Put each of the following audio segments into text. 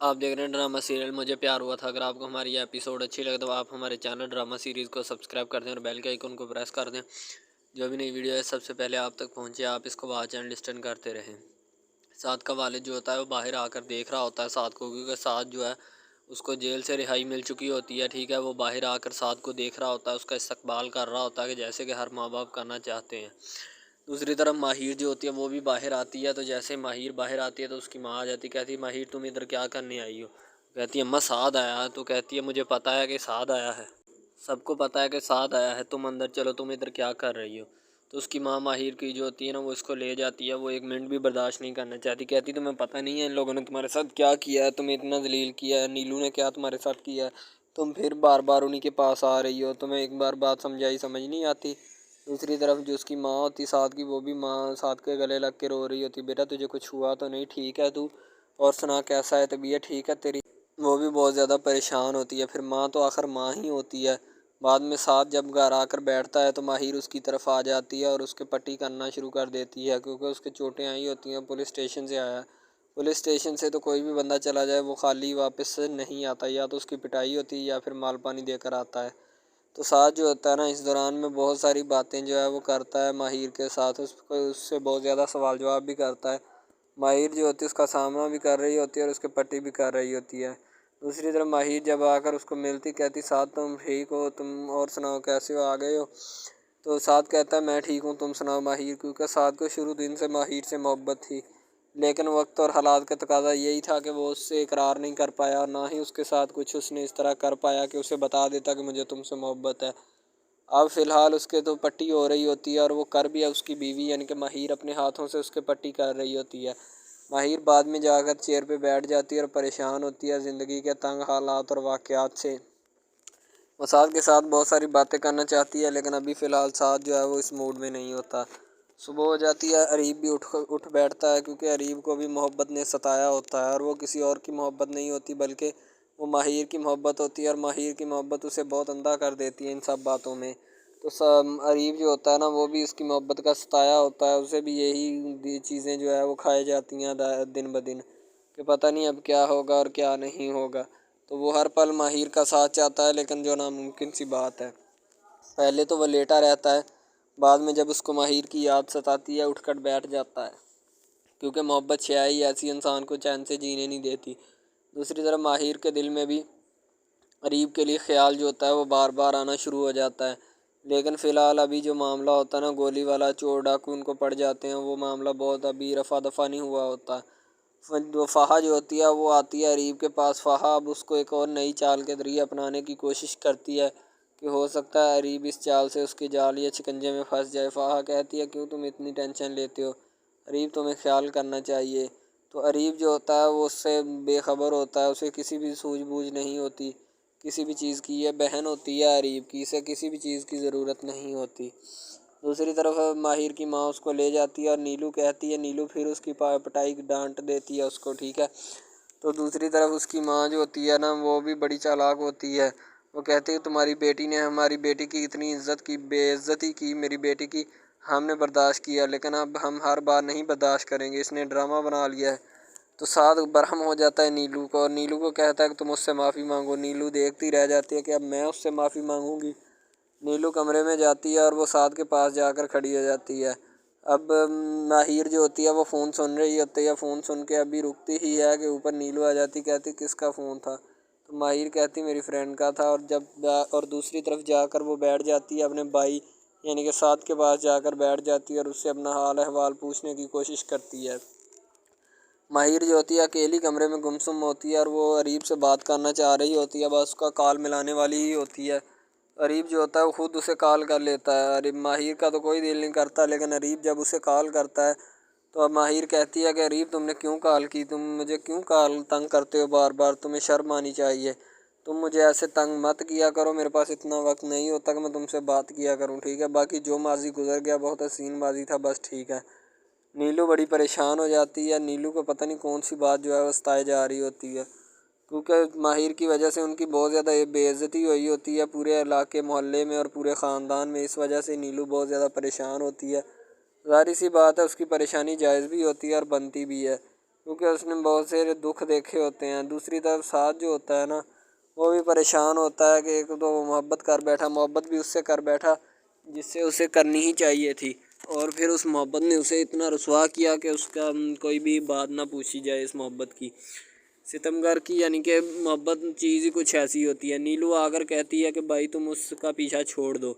آپ دیکھ رہے ہیں ڈرامہ سیریل مجھے پیار ہوا تھا۔ اگر آپ کو ہماری یہ ایپیسوڈ اچھی لگے تو آپ ہمارے چینل ڈرامہ سیریز کو سبسکرائب کر دیں اور بیل کے آئیکن کو پریس کر دیں، جو بھی نئی ویڈیو ہے سب سے پہلے آپ تک پہنچے۔ آپ اس کو واچ اینڈ لسٹن کرتے رہیں۔ سعد کا والد جو ہوتا ہے وہ باہر آ کر دیکھ رہا ہوتا ہے سعد کو، کیونکہ سعد جو ہے اس کو جیل سے رہائی مل چکی ہوتی ہے، ٹھیک ہے۔ وہ باہر آ کر سعد کو دیکھ رہا ہوتا ہے، اس کا استقبال کر رہا ہوتا ہے کہ جیسے کہ ہر ماں باپ کرنا چاہتے ہیں۔ دوسری طرف ماہر جو ہوتی ہے وہ بھی باہر آتی ہے، تو جیسے ماہر باہر آتی ہے تو اس کی ماں آ جاتی، کہتی ہے ماہر تم ادھر کیا کرنے آئی ہو؟ کہتی ہے اماں سعد آیا ہے۔ تو کہتی ہے مجھے پتہ ہے کہ سعد آیا ہے، سب کو پتہ ہے کہ سعد آیا ہے، تم اندر چلو، تم ادھر کیا کر رہی ہو؟ تو اس کی ماں ماہر کی جو ہوتی ہے نا وہ اس کو لے جاتی ہے، وہ ایک منٹ بھی برداشت نہیں کرنا چاہتی، کہتی تمہیں پتہ نہیں ہے ان لوگوں نے تمہارے ساتھ کیا کیا ہے، تمہیں اتنا ذلیل کیا ہے، نیلو نے کیا تمہارے ساتھ کیا ہے، تم پھر بار بار انہی کے پاس آ رہی ہو، تمہیں ایک بار بات سمجھ نہیں آتی۔ دوسری طرف جو اس کی ماں ہوتی سعد کی، وہ بھی ماں سعد کے گلے لگ کے رو رہی ہوتی، بیٹا تجھے کچھ ہوا تو نہیں، ٹھیک ہے تو، اور سنا کیسا ہے طبیعت ٹھیک ہے تیری؟ وہ بھی بہت زیادہ پریشان ہوتی ہے۔ پھر ماں تو آخر ماں ہی ہوتی ہے۔ بعد میں سعد جب گھر آ کر بیٹھتا ہے تو ماہر اس کی طرف آ جاتی ہے اور اس کے پٹی کرنا شروع کر دیتی ہے، کیونکہ اس کے چوٹیں آئی ہوتی ہیں، پولیس اسٹیشن سے آیا ہے۔ پولیس اسٹیشن سے تو کوئی بھی بندہ چلا جائے وہ خالی واپس نہیں آتا، یا تو اس کی پٹائی ہوتی ہے یا پھر مال پانی دے کر آتا ہے۔ تو سعد جو ہوتا ہے نا اس دوران میں بہت ساری باتیں جو ہے وہ کرتا ہے ماہر کے ساتھ، اس سے بہت زیادہ سوال جواب بھی کرتا ہے۔ ماہر جو ہوتی ہے اس کا سامنا بھی کر رہی ہوتی ہے اور اس کے پٹی بھی کر رہی ہوتی ہے۔ دوسری طرف ماہر جب آ کر اس کو ملتی، کہتی سعد تم ٹھیک ہو، تم اور سناؤ کیسے ہو، آ گئے ہو؟ تو سعد کہتا ہے میں ٹھیک ہوں، تم سناؤ ماہر، کیونکہ سعد کو شروع دن سے ماہر سے محبت تھی، لیکن وقت اور حالات کا تقاضا یہی تھا کہ وہ اس سے اقرار نہیں کر پایا، اور نہ ہی اس کے ساتھ کچھ اس نے اس طرح کر پایا کہ اسے بتا دیتا کہ مجھے تم سے محبت ہے۔ اب فی الحال اس کے تو پٹی ہو رہی ہوتی ہے، اور وہ کر بھی ہے، اس کی بیوی یعنی کہ ماہر اپنے ہاتھوں سے اس کے پٹی کر رہی ہوتی ہے۔ ماہر بعد میں جا کر چیئر پہ بیٹھ جاتی ہے اور پریشان ہوتی ہے زندگی کے تنگ حالات اور واقعات سے۔ وہ سعد کے ساتھ بہت ساری باتیں کرنا چاہتی ہے، لیکن ابھی فی الحال سعد جو ہے وہ اس موڈ میں نہیں ہوتا۔ صبح ہو جاتی ہے، اریب بھی اٹھ بیٹھتا ہے، کیونکہ اریب کو بھی محبت نے ستایا ہوتا ہے، اور وہ کسی اور کی محبت نہیں ہوتی بلکہ وہ ماہر کی محبت ہوتی ہے، اور ماہر کی محبت اسے بہت اندھا کر دیتی ہے ان سب باتوں میں۔ تو اریب جو ہوتا ہے نا وہ بھی اس کی محبت کا ستایا ہوتا ہے، اسے بھی یہی چیزیں جو ہے وہ کھائے جاتی ہیں دن بدن، کہ پتہ نہیں اب کیا ہوگا اور کیا نہیں ہوگا۔ تو وہ ہر پل ماہر کا ساتھ چاہتا ہے، لیکن جو ناممکن سی بات ہے۔ پہلے تو وہ لیٹا رہتا ہے، بعد میں جب اس کو ماہر کی یاد ستاتی ہے اٹھ کر بیٹھ جاتا ہے، کیونکہ محبت شے ایسی انسان کو چین سے جینے نہیں دیتی۔ دوسری طرف ماہر کے دل میں بھی اریب کے لیے خیال جو ہوتا ہے وہ بار بار آنا شروع ہو جاتا ہے، لیکن فی الحال ابھی جو معاملہ ہوتا ہے نا گولی والا، چور ڈاکو ان کو پڑ جاتے ہیں، وہ معاملہ بہت ابھی رفع دفع نہیں ہوا ہوتا۔ فہا جو ہوتی ہے وہ آتی ہے اریب کے پاس، فہا اب اس کو ایک اور نئی چال کے ذریعے اپنانے کی کوشش کرتی ہے کہ ہو سکتا ہے اریب اس چال سے اس کے جال یا شکنجے میں پھنس جائے۔ فہا کہتی ہے کیوں تم اتنی ٹینشن لیتے ہو اریب، تمہیں خیال کرنا چاہیے۔ تو اریب جو ہوتا ہے وہ اس سے بے خبر ہوتا ہے، اسے کسی بھی سوجھ بوجھ نہیں ہوتی کسی بھی چیز کی، یہ بہن ہوتی ہے اریب کی، اسے کسی بھی چیز کی ضرورت نہیں ہوتی۔ دوسری طرف ماہر کی ماں اس کو لے جاتی ہے اور نیلو کہتی ہے، نیلو پھر اس کی پٹائی ڈانٹ دیتی ہے اس کو، ٹھیک ہے۔ تو دوسری طرف اس کی ماں جو ہوتی ہے نا وہ بھی بڑی چالاک ہوتی ہے، وہ کہتی ہے تمہاری بیٹی نے ہماری بیٹی کی اتنی عزت کی، بے عزتی کی میری بیٹی کی، ہم نے برداشت کیا، لیکن اب ہم ہر بار نہیں برداشت کریں گے، اس نے ڈرامہ بنا لیا ہے۔ تو سعد برہم ہو جاتا ہے نیلو کو، اور نیلو کو کہتا ہے کہ تم اس سے معافی مانگو۔ نیلو دیکھتی رہ جاتی ہے کہ اب میں اس سے معافی مانگوں گی۔ نیلو کمرے میں جاتی ہے اور وہ سعد کے پاس جا کر کھڑی ہو جاتی ہے۔ اب ماہر جو ہوتی ہے وہ فون سن رہی ہوتی ہے، فون سن کے ابھی رکتی ہی ہے کہ اوپر نیلو آ جاتی، کہتی کس کا فون تھا؟ تو ماہر کہتی میری فرینڈ کا تھا، اور دوسری طرف جا کر وہ بیٹھ جاتی ہے اپنے بھائی یعنی کہ سعد کے پاس جا کر بیٹھ جاتی ہے اور اس سے اپنا حال احوال پوچھنے کی کوشش کرتی ہے۔ ماہر جو ہوتی ہے اکیلی کمرے میں گمسم ہوتی ہے اور وہ اریب سے بات کرنا چاہ رہی ہوتی ہے، بس اس کا کال ملانے والی ہی ہوتی ہے۔ اریب جو ہوتا ہے وہ خود اسے کال کر لیتا ہے، اریب ماہر کا تو کوئی دل نہیں کرتا، لیکن اریب جب اسے کال کرتا ہے تو اب ماہر کہتی ہے کہ اریب تم نے کیوں کال کی، تم مجھے کیوں کال تنگ کرتے ہو بار بار، تمہیں شرم آنی چاہیے، تم مجھے ایسے تنگ مت کیا کرو، میرے پاس اتنا وقت نہیں ہوتا کہ میں تم سے بات کیا کروں، ٹھیک ہے، باقی جو ماضی گزر گیا بہت حسین ماضی تھا، بس ٹھیک ہے۔ نیلو بڑی پریشان ہو جاتی ہے، نیلو کو پتہ نہیں کون سی بات جو ہے وہ ستائے جا رہی ہوتی ہے، کیونکہ ماہر کی وجہ سے ان کی بہت زیادہ بے عزتی ہوئی ہوتی ہے پورے علاقے محلے میں اور پورے خاندان میں، اس وجہ سے نیلو بہت زیادہ پریشان ہوتی ہے۔ ظاہر سی بات ہے اس کی پریشانی جائز بھی ہوتی ہے اور بنتی بھی ہے، क्योंकि उसने बहुत से दुख देखे होते हैं। दूसरी तरफ साथ जो होता है ना, वो भी परेशान होता है कि एक तो वो मोहब्बत कर बैठा, मोहब्बत भी उससे कर बैठा जिससे उसे करनी ही चाहिए थी, और फिर उस मोहब्बत ने उसे इतना रुसवा किया कि उसका कोई भी बात ना पूछी जाए इस मोहब्बत की, सितमगर की। यानी कि मोहब्बत चीज़ ही कुछ ऐसी होती है। नीलू आकर कहती है कि भाई तुम उसका पीछा छोड़ दो।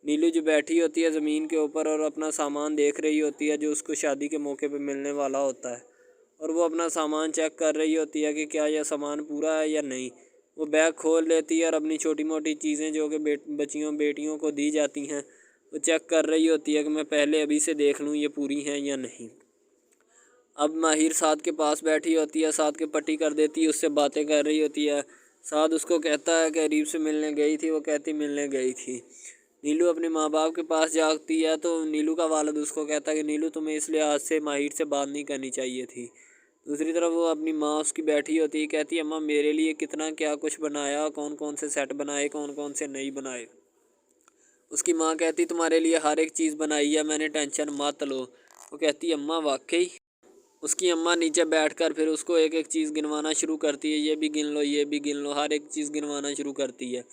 नीलू जो बैठी होती है ज़मीन के ऊपर और अपना सामान देख रही होती है जो उसको शादी के मौके पे मिलने वाला होता है, और वो अपना सामान चेक कर रही होती है कि क्या यह सामान पूरा है या नहीं। वो बैग खोल लेती है और अपनी छोटी मोटी चीज़ें जो कि बच्चियों बेटियों को दी जाती हैं वो चेक कर रही होती है कि मैं पहले अभी से देख लूँ ये पूरी हैं या नहीं। अब माहिर साद के पास बैठी होती है, साद के पट्टी कर देती है, उससे बातें कर रही होती है। साद उसको कहता है कि अरीब से मिलने गई थी, वो कहती मिलने गई थी। नीलू अपने माँ बाप के पास जाती है तो नीलू का वालिद उसको कहता है कि नीलू तुम्हें इस लिहाज से माहिर से बात नहीं करनी चाहिए थी। दूसरी तरफ वो अपनी माँ उसकी बैठी होती है, कहती है अम्मा मेरे लिए कितना क्या कुछ बनाया, कौन कौन से सेट बनाए, कौन कौन से नहीं बनाए। उसकी माँ कहती तुम्हारे लिए हर एक चीज़ बनाई है मैंने, टेंशन मत लो। वो कहती अम्मा वाकई। उसकी अम्मा नीचे बैठकर फिर उसको एक एक चीज़ गिनवाना शुरू करती है, ये भी गिन लो, ये भी गिन लो, हर एक चीज़ गिनवाना शुरू करती है।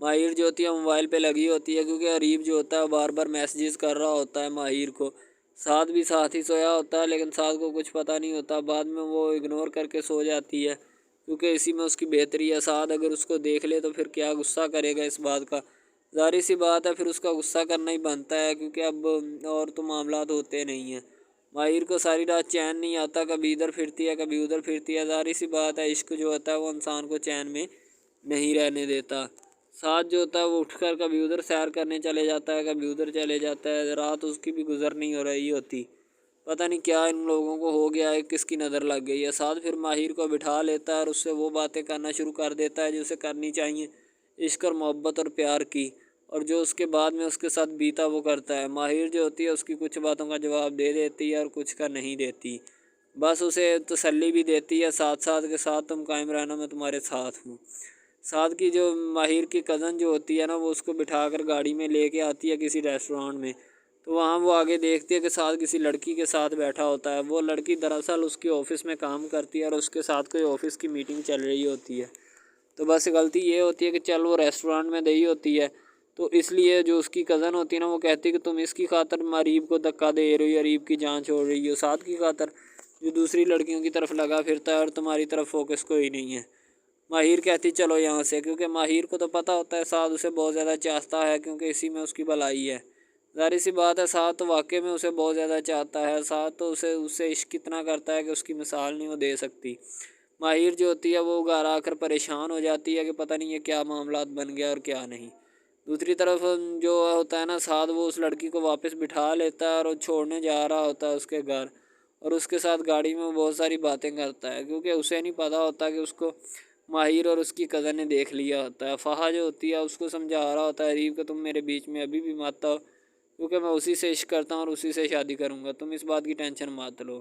माहिर जो होती है मोबाइल पे लगी होती है, क्योंकि अरीब जो होता है बार बार मैसेजेस कर रहा होता है माहिर को। साथ भी साथ ही सोया होता है, लेकिन साथ को कुछ पता नहीं होता। बाद में वो इग्नोर करके सो जाती है, क्योंकि इसी में उसकी बेहतरी है। साथ अगर उसको देख ले तो फिर क्या गुस्सा करेगा इस बात का, ज़ाहिर सी बात है फिर उसका गुस्सा करना ही बनता है, क्योंकि अब और तो मामलात होते नहीं हैं। माहिर को सारी रात चैन नहीं आता, कभी इधर फिरती है कभी उधर फिरती है। ज़ाहिर सी बात है इश्क जो होता है वो इंसान को चैन में नहीं रहने देता। साथ जो होता है वो उठकर कभी उधर सैर करने चले जाता है, कभी उधर चले जाता है। रात उसकी भी गुजर नहीं हो रही होती, पता नहीं क्या इन लोगों को हो गया है, किसकी नज़र लग गई है। साथ फिर माहिर को बिठा लेता है और उससे वो बातें करना शुरू कर देता है जो उसे करनी चाहिए, इश्क और मोहब्बत और प्यार की। और जो उसके बाद में उसके साथ बीता वो करता है। माहिर जो होती है उसकी कुछ बातों का जवाब दे देती है और कुछ का नहीं देती, बस उसे तसल्ली भी देती है साथ साथ के साथ तुम कायम रहना, मैं तुम्हारे साथ हूँ। साथ की जो माहिर की कज़न जो होती है ना, वो उसको बिठाकर गाड़ी में लेके आती है किसी रेस्टोरेंट में। तो वहाँ वो आगे देखती है कि साथ किसी लड़की के साथ बैठा होता है। वो लड़की दरअसल उसके ऑफ़िस में काम करती है और उसके साथ कोई ऑफ़िस की मीटिंग चल रही होती है। तो बस गलती ये होती है कि चल वो रेस्टोरेंट में गई होती है, तो इसलिए जो उसकी कज़न होती है ना वो कहती है कि तुम इसकी खातर अरीब को धक्का दे रही हो, अरीब की जान छोड़ रही हो, साथ की खातर जो दूसरी लड़कियों की तरफ लगा फिरता है और तुम्हारी तरफ फोकस कोई नहीं है। माहिर कहती चलो यहाँ से, क्योंकि माहिर को तो पता होता है साथ उसे बहुत ज़्यादा चाहता है, क्योंकि इसी में उसकी भलाई है। ज़ाहिर सी बात है साथ तो वाकई में उसे बहुत ज़्यादा चाहता है। साथ तो उसे उससे इश्क इतना करता है कि उसकी मिसाल नहीं वो दे सकती। माहिर जो होती है वो घर आकर परेशान हो जाती है कि पता नहीं ये क्या मामलात बन गया और क्या नहीं। दूसरी तरफ जो होता है ना साथ, वो उस लड़की को वापस बिठा लेता है और वो छोड़ने जा रहा होता है उसके घर, और उसके साथ गाड़ी में बहुत सारी बातें करता है, क्योंकि उसे नहीं पता होता कि उसको माहिर और उसकी कज़न ने देख लिया होता है। फ़हा जो होती है उसको समझा रहा होता है अरीब कि तुम मेरे बीच में अभी भी मत आओ, क्योंकि मैं उसी से इश्क करता हूँ और उसी से शादी करूँगा, तुम इस बात की टेंशन मत लो।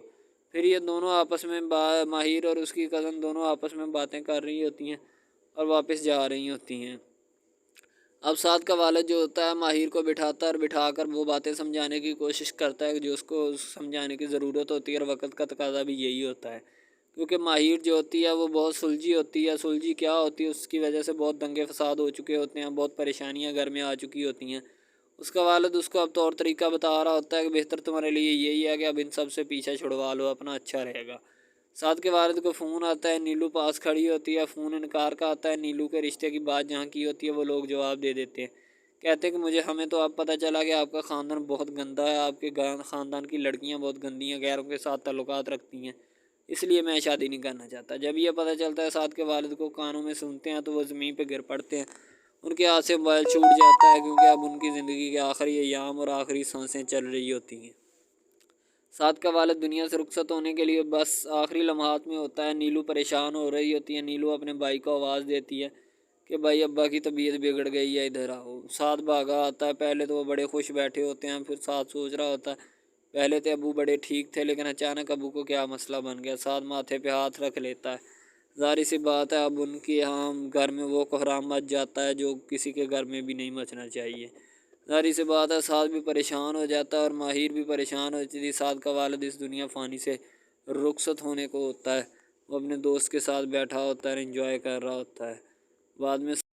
फिर ये दोनों आपस में माहिर और उसकी कज़न दोनों आपस में बातें कर रही होती हैं और वापस जा रही होती हैं। अब साद का वालिद जो होता है माहिर को बिठाता है और बिठाकर वो बातें समझाने की कोशिश करता है जो उसको समझाने की ज़रूरत होती है, और वक़्त का तकाज़ा भी यही होता है, क्योंकि माहिर जो होती है वो बहुत सुलझी होती है। सुलझी क्या होती है, उसकी वजह से बहुत दंगे फसाद हो चुके होते हैं, बहुत परेशानियां घर में आ चुकी होती हैं। उसका वालिद उसको अब तौर तरीका बता रहा होता है कि बेहतर तुम्हारे लिए यही है कि अब इन सब से पीछा छुड़वा लो, अपना अच्छा रहेगा। साथ के वालिद को फ़ोन आता है, नीलू पास खड़ी होती है, फ़ोन इनकार का आता है। नीलू के रिश्ते की बात जहाँ की होती है वो लोग जवाब दे देते हैं, कहते हैं कि हमें तो अब पता चला कि आपका ख़ानदान बहुत गंदा है, आपके ख़ानदान की लड़कियाँ बहुत गंदी हैं, गैरों के साथ ताल्लुकात रखती हैं, इसलिए मैं शादी नहीं करना चाहता। जब ये पता चलता है साथ के वालिद को, कानों में सुनते हैं तो वो ज़मीन पे गिर पड़ते हैं। उनके हाथ से मोबाइल छूट जाता है, क्योंकि अब उनकी ज़िंदगी के आखिरी अय्याम और आखिरी सांसें चल रही होती हैं। साथ का वालिद दुनिया से रुखसत होने के लिए बस आखिरी लम्हात में होता है। नीलू परेशान हो रही होती है। नीलू अपने भाई को आवाज़ देती है कि भाई अब्बा की तबीयत बिगड़ गई है, इधर आओ। साथ भागा आता है। पहले तो वो बड़े खुश बैठे होते हैं, फिर साथ सोच रहा होता है पहले तो अबू बड़े ठीक थे, लेकिन अचानक अबू को क्या मसला बन गया। साथ माथे पे हाथ रख लेता है। ज़ाहिर सी बात है अब उनके यहाँ घर में वो कोहराम मच जाता है जो किसी के घर में भी नहीं मचना चाहिए। ज़ाहिर सी बात है साथ भी परेशान हो जाता है और माहिर भी परेशान हो जाती। साथ का वालिद इस दुनिया फ़ानी से رخصت ہونے کو ہوتا ہے، وہ اپنے دوست کے ساتھ بیٹھا ہوتا ہے اور انجوائے کر رہا ہوتا ہے۔ بعد میں